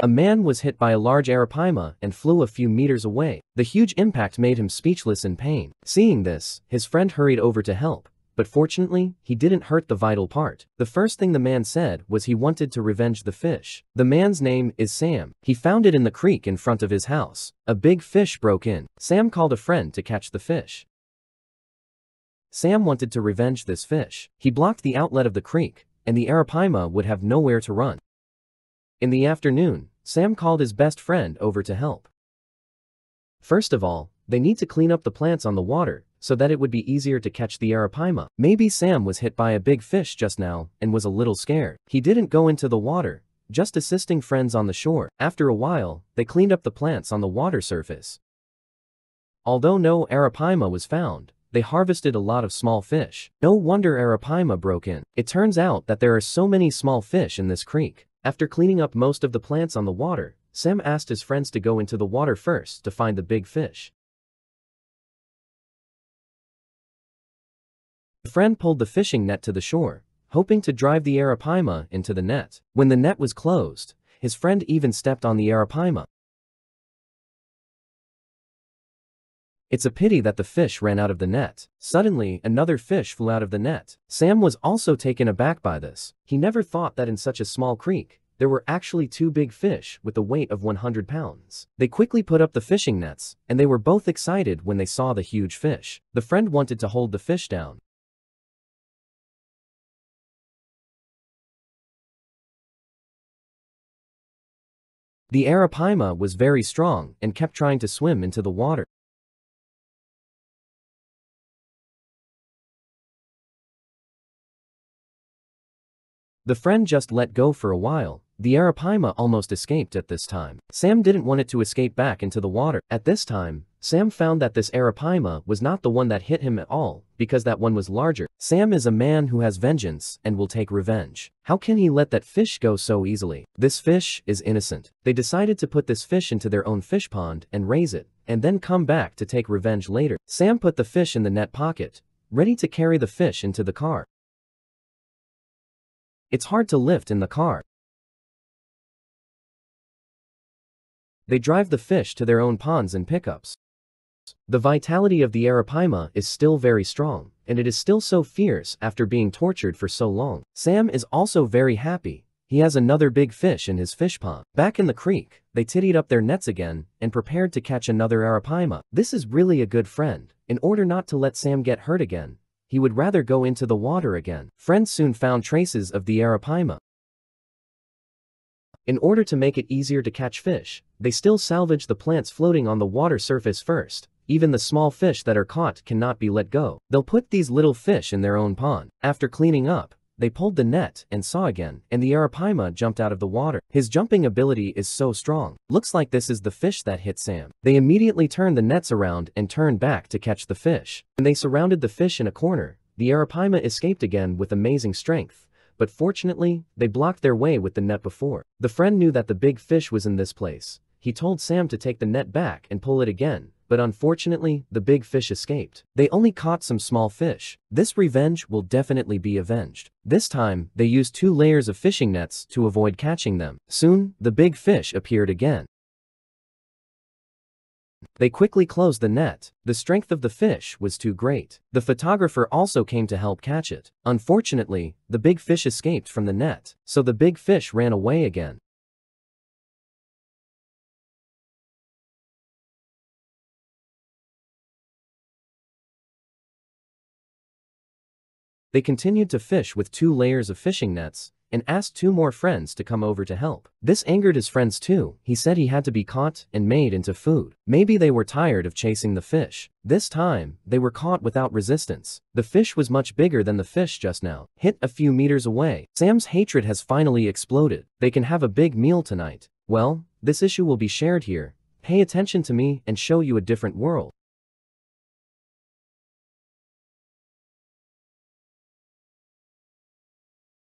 A man was hit by a large arapaima and flew a few meters away. The huge impact made him speechless in pain. Seeing this, his friend hurried over to help. But fortunately, he didn't hurt the vital part. The first thing the man said was he wanted to revenge the fish. The man's name is Sam. He found it in the creek in front of his house. A big fish broke in. Sam called a friend to catch the fish. Sam wanted to revenge this fish. He blocked the outlet of the creek, and the arapaima would have nowhere to run. In the afternoon, Sam called his best friend over to help. First of all, they need to clean up the plants on the water, so that it would be easier to catch the arapaima. Maybe Sam was hit by a big fish just now and was a little scared. He didn't go into the water, just assisting friends on the shore. After a while, they cleaned up the plants on the water surface. Although no arapaima was found, they harvested a lot of small fish. No wonder arapaima broke in. It turns out that there are so many small fish in this creek. After cleaning up most of the plants on the water, Sam asked his friends to go into the water first to find the big fish. The friend pulled the fishing net to the shore, hoping to drive the arapaima into the net. When the net was closed, his friend even stepped on the arapaima. It's a pity that the fish ran out of the net. Suddenly, another fish flew out of the net. Sam was also taken aback by this. He never thought that in such a small creek, there were actually two big fish with a weight of 100 pounds. They quickly put up the fishing nets, and they were both excited when they saw the huge fish. The friend wanted to hold the fish down. The arapaima was very strong and kept trying to swim into the water. The friend just let go for a while. The arapaima almost escaped at this time. Sam didn't want it to escape back into the water. At this time, Sam found that this arapaima was not the one that hit him at all, because that one was larger. Sam is a man who has vengeance and will take revenge. How can he let that fish go so easily? This fish is innocent. They decided to put this fish into their own fish pond and raise it, and then come back to take revenge later. Sam put the fish in the net pocket, ready to carry the fish into the car. It's hard to lift in the car. They drive the fish to their own ponds and pickups. The vitality of the arapaima is still very strong, and it is still so fierce after being tortured for so long. Sam is also very happy. He has another big fish in his fish pond. Back in the creek, they tidied up their nets again and prepared to catch another arapaima. This is really a good friend. In order not to let Sam get hurt again, he would rather go into the water again. Friends soon found traces of the arapaima. In order to make it easier to catch fish, they still salvage the plants floating on the water surface first. Even the small fish that are caught cannot be let go. They'll put these little fish in their own pond. After cleaning up, they pulled the net and saw again, and the arapaima jumped out of the water. His jumping ability is so strong. Looks like this is the fish that hit Sam. They immediately turned the nets around and turned back to catch the fish. When they surrounded the fish in a corner, the arapaima escaped again with amazing strength. But fortunately, they blocked their way with the net before. The friend knew that the big fish was in this place. He told Sam to take the net back and pull it again, but unfortunately, the big fish escaped. They only caught some small fish. This revenge will definitely be avenged. This time, they used 2 layers of fishing nets to avoid catching them. Soon, the big fish appeared again. They quickly closed the net. The strength of the fish was too great. The photographer also came to help catch it. Unfortunately, the big fish escaped from the net, so the big fish ran away again. They continued to fish with 2 layers of fishing nets, and asked 2 more friends to come over to help. This angered his friends too. He said he had to be caught and made into food. Maybe they were tired of chasing the fish. This time, they were caught without resistance. The fish was much bigger than the fish just now, hit a few meters away. Sam's hatred has finally exploded. They can have a big meal tonight. Well, this issue will be shared here. Pay attention to me and show you a different world.